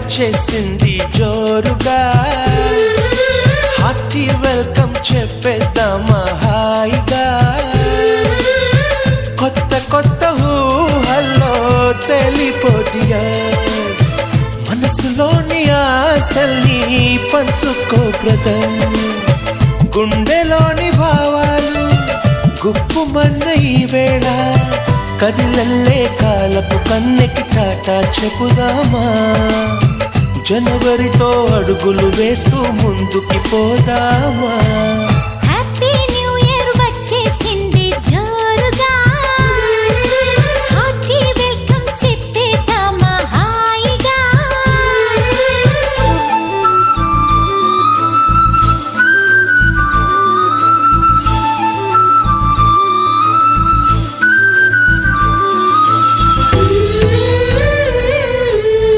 వచ్చేసింది జోరుగా hearty welcome చెప్పేద్దామా హాయిగా కొత్త కొత్త ఊహల్లో తెలిపోటియా మనసులోని ఆశల్ని పంచుకో బ్రదర్ గుండెలోని భావాలు గుప్పుమన్న ఈ వేళ కదిలల్లే కాలపు కన్నెకి టాటా చెప్పుదామా జనవరితో అడుగులు వేస్తూ ముందుకి పోదామా